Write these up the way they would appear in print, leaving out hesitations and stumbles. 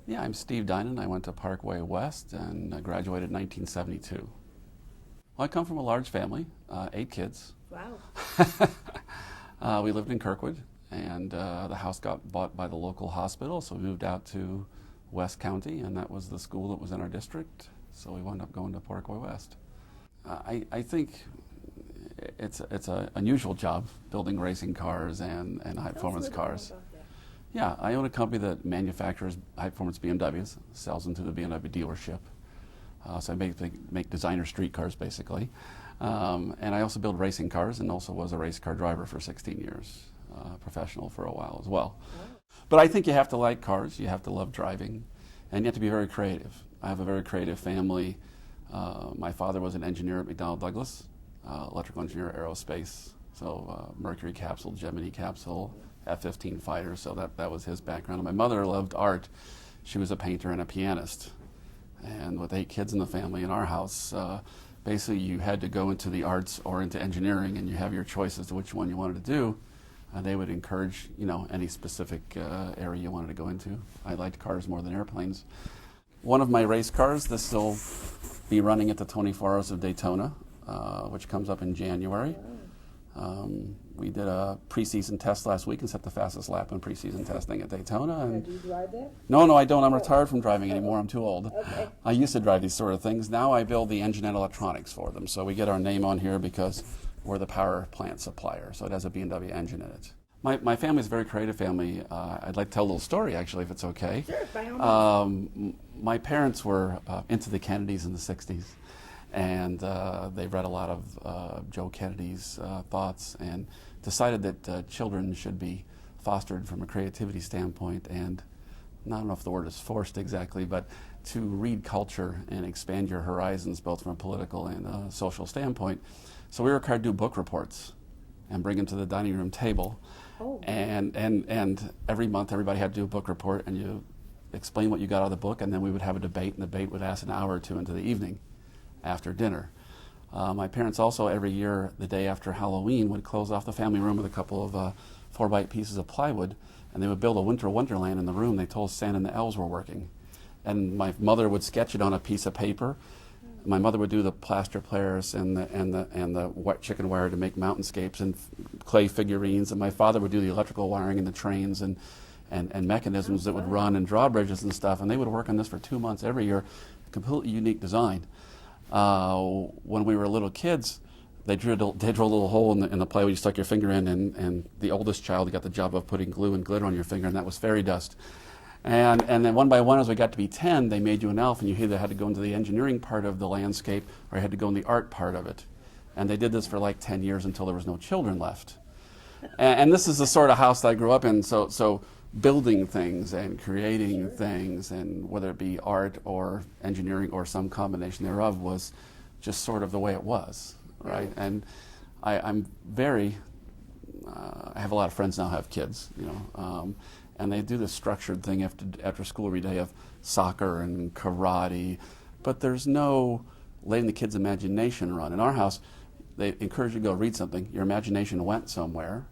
Yeah, I'm Steve Dinan. I went to Parkway West and graduated in 1972. Well, I come from a large family, 8 kids. Wow. We lived in Kirkwood, and the house got bought by the local hospital, so we moved out to West County, and that was the school that was in our district, so we wound up going to Parkway West. I think it's an unusual job, building racing cars and high-performance cars. About that. Yeah, I own a company that manufactures high-performance BMWs, sells them to the BMW dealership. So I make designer street cars, basically. And I also build racing cars and also was a race car driver for 16 years, professional for a while as well. Wow. But I think you have to like cars, you have to love driving, and you have to be very creative. I have a very creative family. My father was an engineer at McDonnell Douglas, electrical engineer, aerospace, so Mercury capsule, Gemini capsule, F-15 fighter, so that was his background. And my mother loved art. She was a painter and a pianist. And with 8 kids in the family in our house, basically you had to go into the arts or into engineering, and you have your choice as to which one you wanted to do. They would encourage, any specific area you wanted to go into. I liked cars more than airplanes. One of my race cars, this will be running at the 24 Hours of Daytona, which comes up in January. We did a preseason test last week and set the fastest lap in preseason testing at Daytona. And Do you drive that? no, I don't. I'm retired from driving anymore. I'm too old. Okay. I used to drive these sort of things. Now I build the engine and electronics for them. So we get our name on here because we're the power plant supplier. So it has a BMW engine in it. My family's a very creative family. I'd like to tell a little story, actually, if it's okay. Sure, by all means. My parents were into the Kennedys in the 60s. And they read a lot of Joe Kennedy's thoughts and decided that children should be fostered from a creativity standpoint, and I don't know if the word is forced exactly, but to read culture and expand your horizons both from a political and a social standpoint. So we were required to do book reports and bring them to the dining room table. Oh. And every month everybody had to do a book report, and you explain what you got out of the book, and then we would have a debate, and the debate would last an hour or two into the evening after dinner. My parents also every year, the day after Halloween, would close off the family room with a couple of 4x pieces of plywood, and they would build a winter wonderland in the room. They told Santa and the elves were working. And my mother would sketch it on a piece of paper. My mother would do the plaster Paris and the wet chicken wire to make mountainscapes and clay figurines, and my father would do the electrical wiring and the trains and mechanisms that would run and drawbridges and stuff, and they would work on this for 2 months every year, completely unique design. When we were little kids, they drilled a little hole in the plywood you stuck your finger in, and the oldest child got the job of putting glue and glitter on your finger, and that was fairy dust. And then one by one, as we got to be 10, they made you an elf, and you either had to go into the engineering part of the landscape or you had to go in the art part of it. And they did this for like 10 years until there was no children left. And this is the sort of house that I grew up in, so building things and creating things, and whether it be art or engineering or some combination thereof, was just sort of the way it was, right? And I'm very, I have a lot of friends now who have kids, and they do this structured thing after school every day of soccer and karate, but there's no letting the kids' imagination run. In our house, they encourage you to go read something, your imagination went somewhere,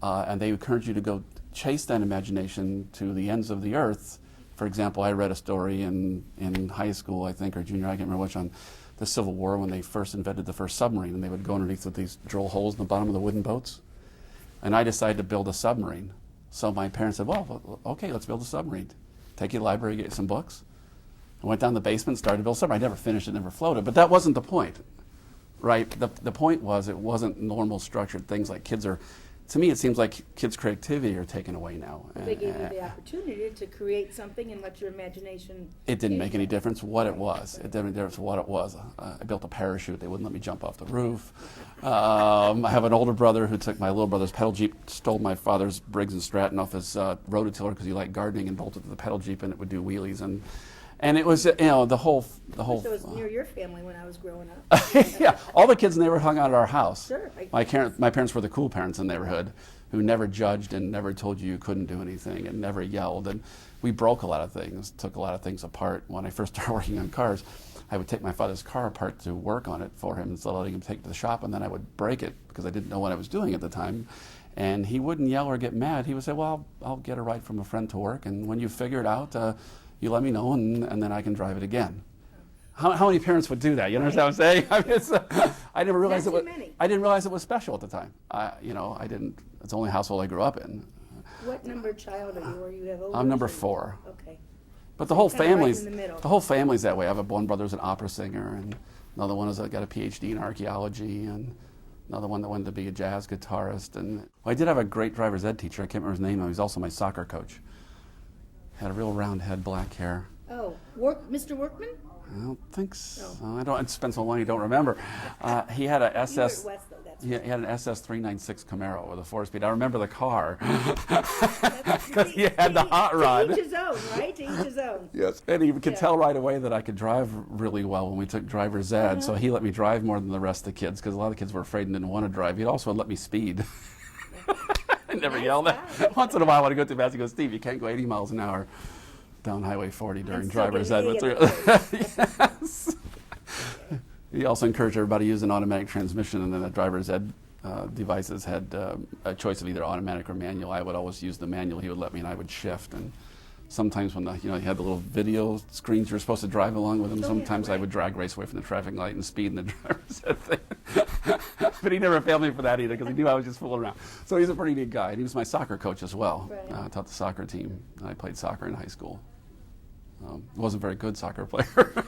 and they encourage you to go chase that imagination to the ends of the earth. For example, I read a story in high school, I think, or junior, I can't remember which, on the Civil War when they first invented the first submarine, and they would go underneath with these drill holes in the bottom of the wooden boats. And I decided to build a submarine. So my parents said, well, okay, let's build a submarine. Take you to the library, get you some books. I went down the basement, started to build a submarine. I never finished it, never floated, but that wasn't the point, right? The point was it wasn't normal structured things like kids are. To me, it seems like kids' creativity are taken away now. They gave you the opportunity to create something and let your imagination. It didn't make any difference what it was. It didn't make any difference what it was. I built a parachute. They wouldn't let me jump off the roof. I have an older brother who took my little brother's pedal Jeep, stole my father's Briggs and Stratton off his rototiller because he liked gardening, and bolted to the pedal Jeep, and it would do wheelies. And it was, the whole. So it was near your family when I was growing up. Yeah, all the kids in the neighborhood hung out at our house. Sure. My parents were the cool parents in the neighborhood who never judged and never told you couldn't do anything and never yelled. And we broke a lot of things, took a lot of things apart. When I first started working on cars, I would take my father's car apart to work on it for him instead of letting him take it to the shop, and then I would break it because I didn't know what I was doing at the time. And he wouldn't yell or get mad. He would say, well, I'll get a ride from a friend to work, and when you figure it out, you let me know, and then I can drive it again. How many parents would do that? You understand what I'm saying? I mean, I never realized Not it too was. many. I didn't realize it was special at the time. I didn't. It's the only household I grew up in. What number child are you? Or you have older? I'm number children? 4. Okay. But the whole Kinda right family's in the middle. the whole family's that way. I have one brother's an opera singer, and another one has got a PhD in archaeology, and another one that wanted to be a jazz guitarist. And well, I did have a great driver's ed teacher. I can't remember his name. He was also my soccer coach. Had a real round head, black hair. Oh, Mr. Workman? I don't think so. No. I don't. It's been so long, I don't remember. He had a You were at SS. West, though. That's He had an SS 396 Camaro with a 4-speed. I remember the car That's- because he had the hot rod. To each his own, right? To each his own. Yes, and he could Yeah. tell right away that I could drive really well when we took driver's ed. So he let me drive more than the rest of the kids because a lot of the kids were afraid and didn't want to drive. He'd also let me speed. I never Nice yelled guy. at. Once in a while, when I go too fast, he goes, "Steve, you can't go 80 miles an hour down Highway 40 during And still driver's get ed." an With A in the yes. He also encouraged everybody to use an automatic transmission, and then the driver's ed devices had a choice of either automatic or manual. I would always use the manual. He would let me, and I would shift. And sometimes when he had the little video screens, you were supposed to drive along with him. Oh, yeah, Sometimes I right. would drag race away from the traffic light and speed in the driver's ed thing. But he never failed me for that either because he knew I was just fooling around. So he's a pretty neat guy. And he was my soccer coach as well. Right. I taught the soccer team. I played soccer in high school. Wasn't a very good soccer player.